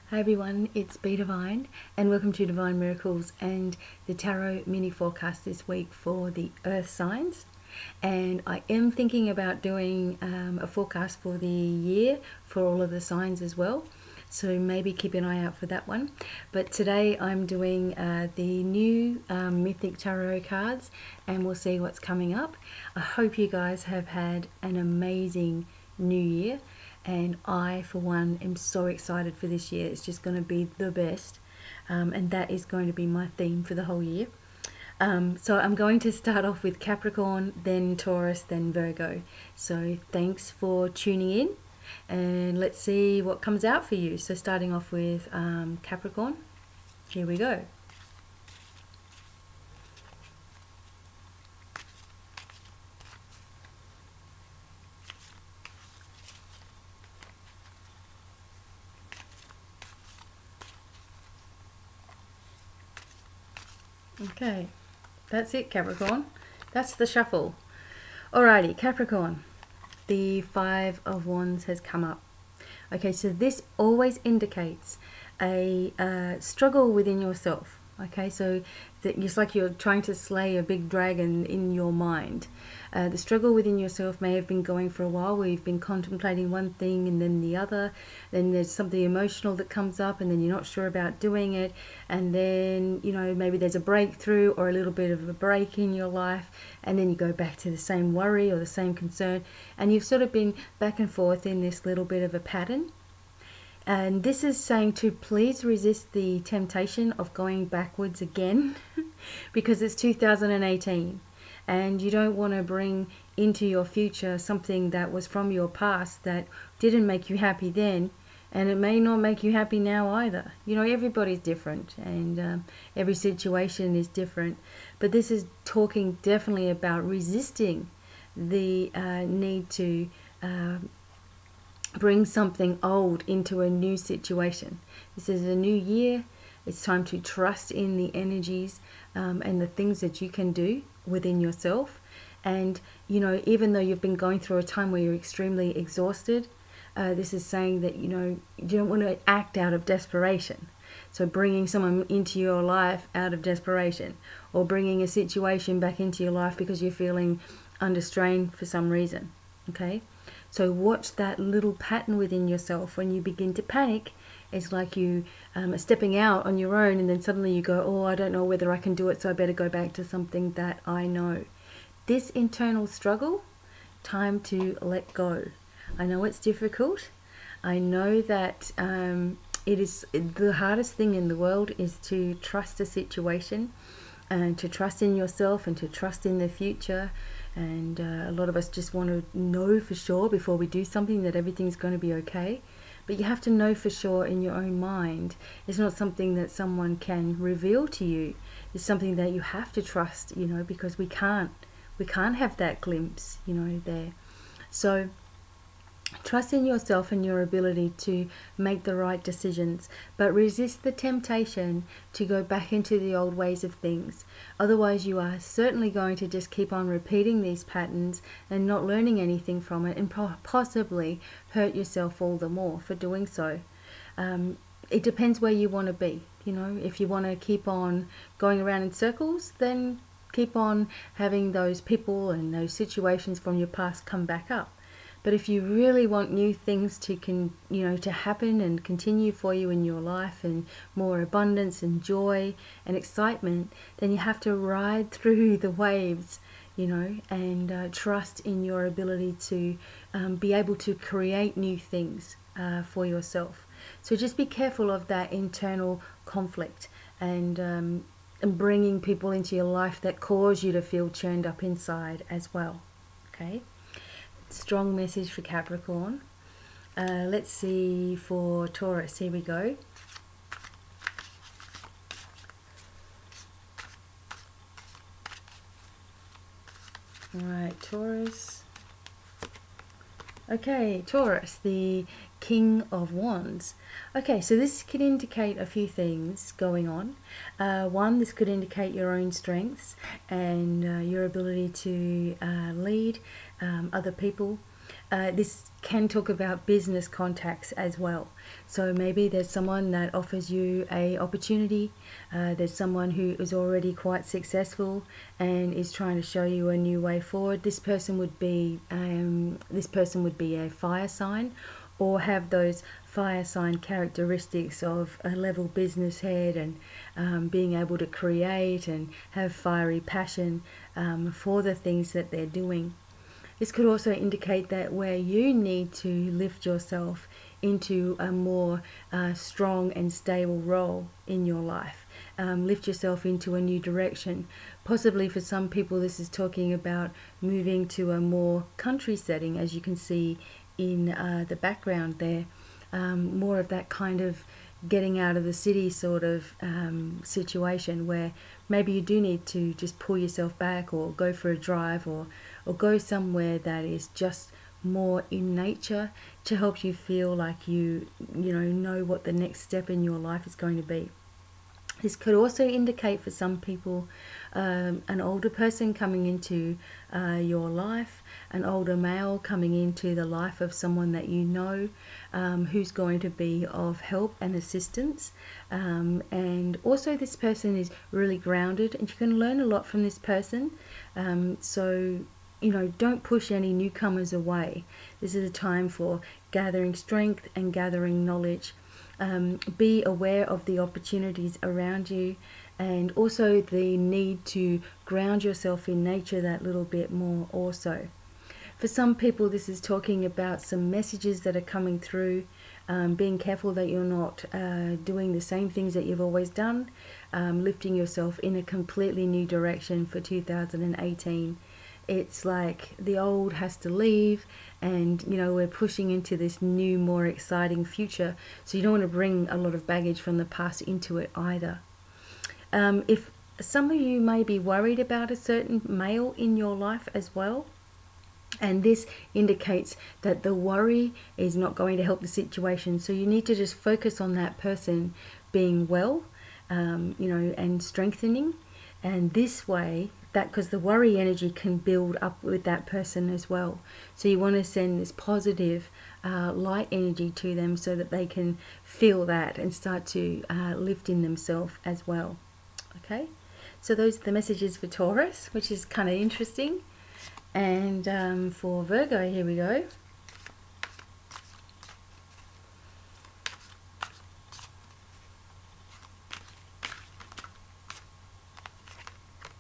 Hi everyone, it's BDevine and welcome to Divine Miracles and the Tarot mini forecast this week for the Earth signs. And I am thinking about doing a forecast for the year for all of the signs as well. So maybe keep an eye out for that one. But today I'm doing the new Mythic Tarot cards and we'll see what's coming up. I hope you guys have had an amazing new year. And I, for one, am so excited for this year. It's just going to be the best. And that is going to be my theme for the whole year. So I'm going to start off with Capricorn, then Taurus, then Virgo. So thanks for tuning in. And let's see what comes out for you. So starting off with Capricorn. Here we go. Okay, that's it, Capricorn. That's the shuffle. Alrighty, Capricorn. The Five of Wands has come up. Okay, so this always indicates a struggle within yourself. Okay, so it's like you're trying to slay a big dragon in your mind. The struggle within yourself may have been going for a while, where you've been contemplating one thing and then the other. Then there's something emotional that comes up and then you're not sure about doing it. And then, you know, maybe there's a breakthrough or a little bit of a break in your life. And then you go back to the same worry or the same concern. And you've sort of been back and forth in this little bit of a pattern. And this is saying to please resist the temptation of going backwards again because it's 2018 and you don't want to bring into your future something that was from your past that didn't make you happy then, and it may not make you happy now either. You know, everybody's different and every situation is different, but this is talking definitely about resisting the need to bring something old into a new situation. This is a new year. It's time to trust in the energies and the things that you can do within yourself. And, you know, even though you've been going through a time where you're extremely exhausted, this is saying that, you know, you don't want to act out of desperation. So bringing someone into your life out of desperation, or bringing a situation back into your life because you're feeling under strain for some reason. Okay? So watch that little pattern within yourself. When you begin to panic, it's like you are stepping out on your own and then suddenly you go, oh, I don't know whether I can do it, so I better go back to something that I know. This internal struggle, time to let go. I know it's difficult. I know that it is the hardest thing in the world is to trust a situation and to trust in yourself and to trust in the future. And a lot of us just want to know for sure before we do something that everything's going to be okay. But you have to know for sure in your own mind. It's not something that someone can reveal to you. It's something that you have to trust, you know, because we can't have that glimpse, you know, there. So trust in yourself and your ability to make the right decisions, but resist the temptation to go back into the old ways of things. Otherwise, you are certainly going to just keep on repeating these patterns and not learning anything from it, and possibly hurt yourself all the more for doing so. It depends where you want to be. You know, if you want to keep on going around in circles, then keep on having those people and those situations from your past come back up. But if you really want new things to happen and continue for you in your life, and more abundance and joy and excitement, then you have to ride through the waves, you know, and trust in your ability to be able to create new things for yourself. So just be careful of that internal conflict and bringing people into your life that cause you to feel churned up inside as well. Okay. Strong message for Capricorn. Let's see for Taurus. Here we go. All right, Taurus. Okay, Taurus, the King of Wands. Okay, so this could indicate a few things going on. One, this could indicate your own strengths and your ability to lead other people. This can talk about business contacts as well. So maybe there's someone that offers you a opportunity. There's someone who is already quite successful and is trying to show you a new way forward. This person would be a fire sign, or have those fire sign characteristics of a level business head and being able to create and have fiery passion for the things that they're doing. This could also indicate that where you need to lift yourself into a more strong and stable role in your life. Lift yourself into a new direction. Possibly for some people this is talking about moving to a more country setting, as you can see in the background there. More of that kind of getting out of the city sort of situation, where maybe you do need to just pull yourself back, or go for a drive, or go somewhere that is just more in nature to help you feel like you know what the next step in your life is going to be. This could also indicate for some people an older person coming into your life, an older male coming into the life of someone that you know, who's going to be of help and assistance. And also this person is really grounded, and you can learn a lot from this person. So don't push any newcomers away. This is a time for gathering strength and gathering knowledge. Be aware of the opportunities around you, and also the need to ground yourself in nature that little bit more also. For some people this is talking about some messages that are coming through, being careful that you're not doing the same things that you've always done, lifting yourself in a completely new direction for 2018. It's like the old has to leave, and we're pushing into this new, more exciting future. So you don't want to bring a lot of baggage from the past into it either. If some of you may be worried about a certain male in your life as well, and this indicates that the worry is not going to help the situation, so you need to just focus on that person being well, and strengthening. And this way, because the worry energy can build up with that person as well. So you want to send this positive light energy to them so that they can feel that and start to lift in themselves as well. Okay, so those are the messages for Taurus, which is kind of interesting. And for Virgo, here we go.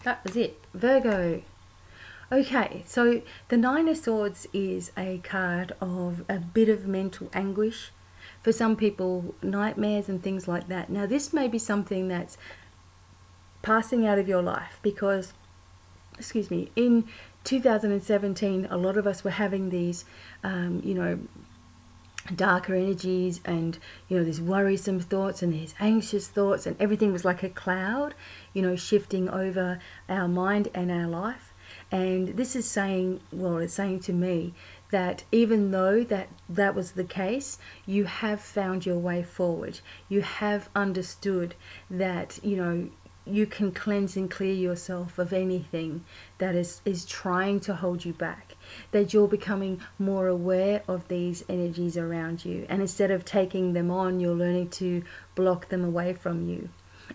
That was it, Virgo. Okay, so the Nine of Swords is a card of a bit of mental anguish. For some people, nightmares and things like that. Now this may be something that's passing out of your life because, in 2017, a lot of us were having these, darker energies, and these worrisome thoughts and these anxious thoughts, and everything was like a cloud shifting over our mind and our life. And this is saying, well, it's saying to me that even though that was the case, you have found your way forward. You have understood that you can cleanse and clear yourself of anything that is trying to hold you back, that you're becoming more aware of these energies around you, and instead of taking them on, you're learning to block them away from you.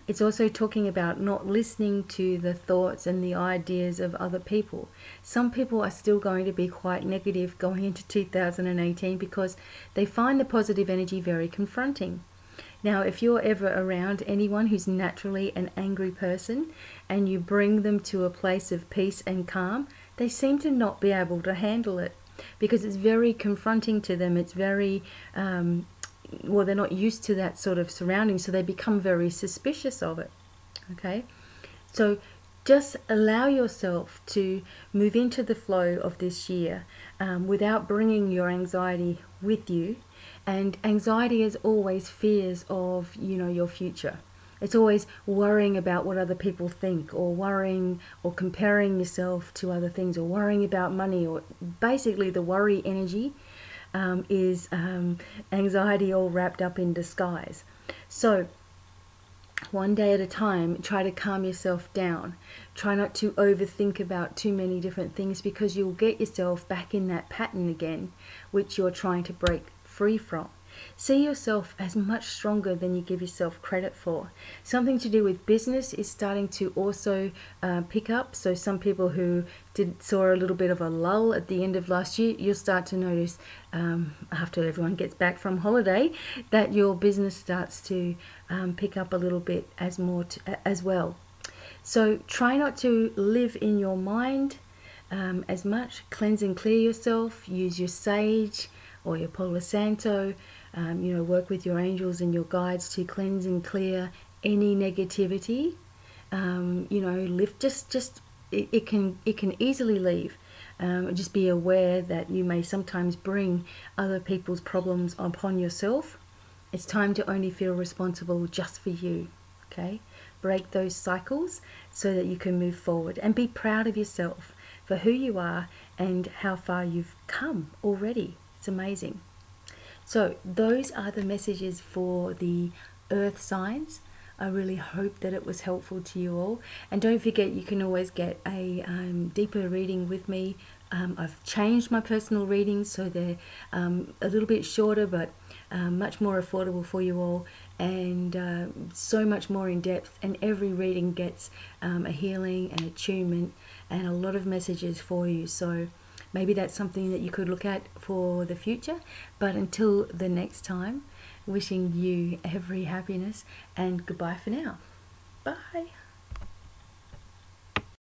It's also talking about not listening to the thoughts and the ideas of other people. Some people are still going to be quite negative going into 2018 because they find the positive energy very confronting. Now, if you're ever around anyone who's naturally an angry person and you bring them to a place of peace and calm, they seem to not be able to handle it because it's very confronting to them. It's very, well, they're not used to that sort of surrounding, so they become very suspicious of it. Okay, so just allow yourself to move into the flow of this year without bringing your anxiety with you. And anxiety is always fears of, your future. It's always worrying about what other people think, or worrying or comparing yourself to other things, or worrying about money, or basically the worry energy is anxiety all wrapped up in disguise. So one day at a time, try to calm yourself down. Try not to overthink about too many different things, because you'll get yourself back in that pattern again, which you're trying to break free from. See yourself as much stronger than you give yourself credit for. Something to do with business is starting to also pick up. So some people who saw a little bit of a lull at the end of last year, you'll start to notice after everyone gets back from holiday that your business starts to pick up a little bit as well. So try not to live in your mind as much. Cleanse and clear yourself. Use your sage or your Palo Santo. Work with your angels and your guides to cleanse and clear any negativity. It can easily leave. Just be aware that you may sometimes bring other people's problems upon yourself. It's time to only feel responsible just for you. Okay? Break those cycles so that you can move forward, and be proud of yourself for who you are and how far you've come already. It's amazing. So those are the messages for the earth signs. I really hope that it was helpful to you all. And don't forget, you can always get a deeper reading with me. I've changed my personal readings so they're a little bit shorter, but much more affordable for you all, and so much more in depth. And every reading gets a healing and attunement and a lot of messages for you. So maybe that's something that you could look at for the future. But until the next time, wishing you every happiness, and goodbye for now. Bye.